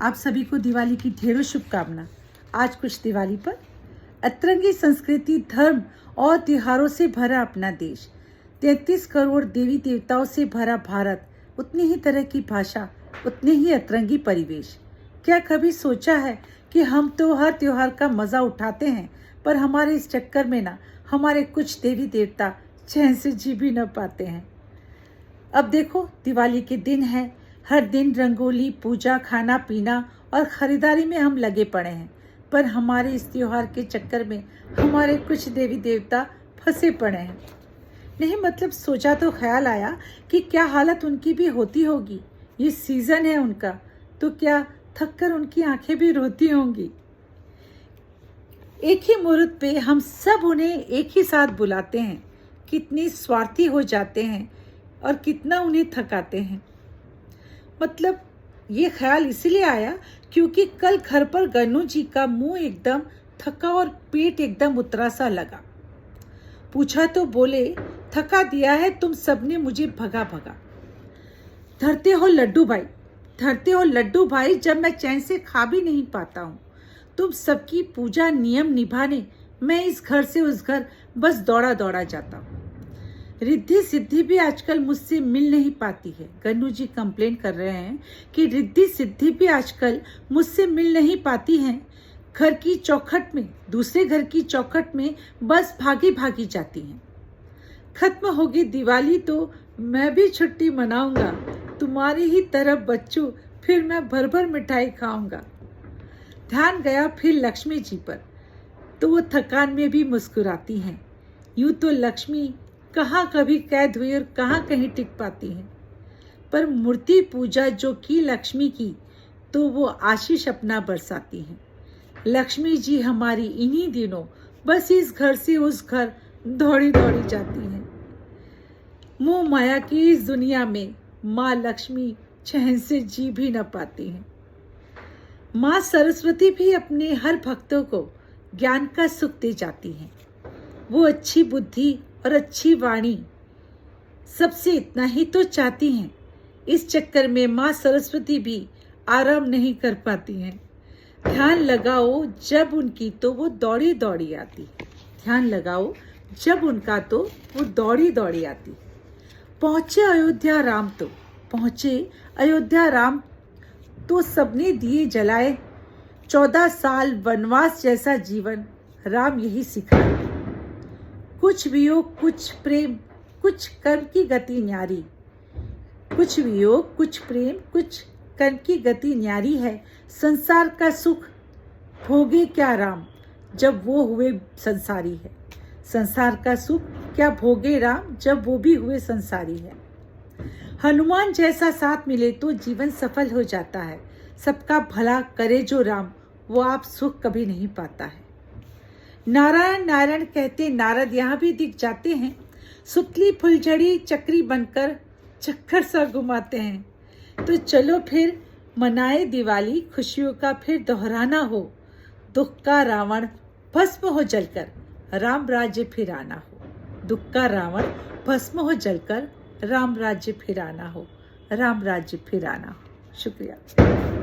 आप सभी को दिवाली की ढेरों शुभकामना। आज कुछ दिवाली पर अतरंगी संस्कृति, धर्म और त्योहारों से भरा अपना देश, 33 करोड़ देवी देवताओं से भरा भारत, उतनी ही तरह की भाषा, उतने ही अतरंगी परिवेश। क्या कभी सोचा है कि हम तो हर त्योहार का मज़ा उठाते हैं, पर हमारे इस चक्कर में ना हमारे कुछ देवी देवता चैन से जी भी न पाते हैं। अब देखो, दिवाली के दिन है, हर दिन रंगोली, पूजा, खाना पीना और ख़रीदारी में हम लगे पड़े हैं, पर हमारे इस त्योहार के चक्कर में हमारे कुछ देवी देवता फंसे पड़े हैं। नहीं मतलब सोचा तो ख्याल आया कि क्या हालत उनकी भी होती होगी। ये सीज़न है उनका, तो क्या थक कर उनकी आंखें भी रोती होंगी। एक ही मुहूर्त पे हम सब उन्हें एक ही साथ बुलाते हैं, कितनी स्वार्थी हो जाते हैं और कितना उन्हें थकाते हैं। मतलब ये ख्याल इसलिए आया क्योंकि कल घर पर गन्नू जी का मुंह एकदम थका और पेट एकदम उतरा सा लगा। पूछा तो बोले, थका दिया है तुम सबने मुझे भगा भगा। धरते हो लड्डू भाई, धरते हो लड्डू भाई, जब मैं चैन से खा भी नहीं पाता हूँ। तुम सबकी पूजा नियम निभाने मैं इस घर से उस घर बस दौड़ा दौड़ा जाता हूँ। रिद्धि सिद्धि भी आजकल मुझसे मिल नहीं पाती है। गन्नू जी कंप्लेन कर रहे हैं कि रिद्धि सिद्धि भी आजकल मुझसे मिल नहीं पाती हैं। घर की चौखट में, दूसरे घर की चौखट में बस भागी भागी जाती हैं। खत्म होगी दिवाली तो मैं भी छुट्टी मनाऊंगा, तुम्हारी ही तरफ बच्चों, फिर मैं भर भर मिठाई खाऊंगा। ध्यान गया फिर लक्ष्मी जी पर, तो वो थकान में भी मुस्कुराती हैं। यूं तो लक्ष्मी कहाँ कभी कैद हुई और कहाँ कहीं टिक पाती हैं, पर मूर्ति पूजा जो की लक्ष्मी की, तो वो आशीष अपना बरसाती हैं। लक्ष्मी जी हमारी इन्हीं दिनों बस इस घर से उस घर दौड़ी दौड़ी जाती हैं। मोह माया की इस दुनिया में माँ लक्ष्मी चैन से जी भी न पाती हैं। माँ सरस्वती भी अपने हर भक्तों को ज्ञान का सुख दे जाती हैं। वो अच्छी बुद्धि और अच्छी वाणी, सबसे इतना ही तो चाहती हैं। इस चक्कर में माँ सरस्वती भी आराम नहीं कर पाती हैं। ध्यान लगाओ जब उनकी, तो वो दौड़ी दौड़ी आती। ध्यान लगाओ जब उनका, तो वो दौड़ी दौड़ी आती। पहुँचे अयोध्या राम, तो पहुँचे अयोध्या राम, तो सबने दिए जलाए। 14 साल वनवास जैसा जीवन राम यही सिखाए। कुछ वियोग कुछ प्रेम, कुछ कर्म की गति न्यारी। कुछ वियोग कुछ प्रेम, कुछ कर्म की गति न्यारी है। संसार का सुख भोगे क्या राम, जब वो हुए संसारी है। संसार का सुख क्या भोगे राम, जब वो भी हुए संसारी है। हनुमान जैसा साथ मिले तो जीवन सफल हो जाता है। सबका भला करे जो राम, वो आप सुख कभी नहीं पाता है। नारायण नारायण कहते नारद यहाँ भी दिख जाते हैं। सुतली फुलझड़ी चक्री बनकर चक्कर सा घुमाते हैं। तो चलो फिर मनाए दिवाली, खुशियों का फिर दोहराना हो। दुख का रावण भस्म हो जलकर, राम राज्य फिर आना हो। दुख का रावण भस्म हो जलकर, राम राज्य फिर आना हो। राम राज्य फिर आना हो। शुक्रिया।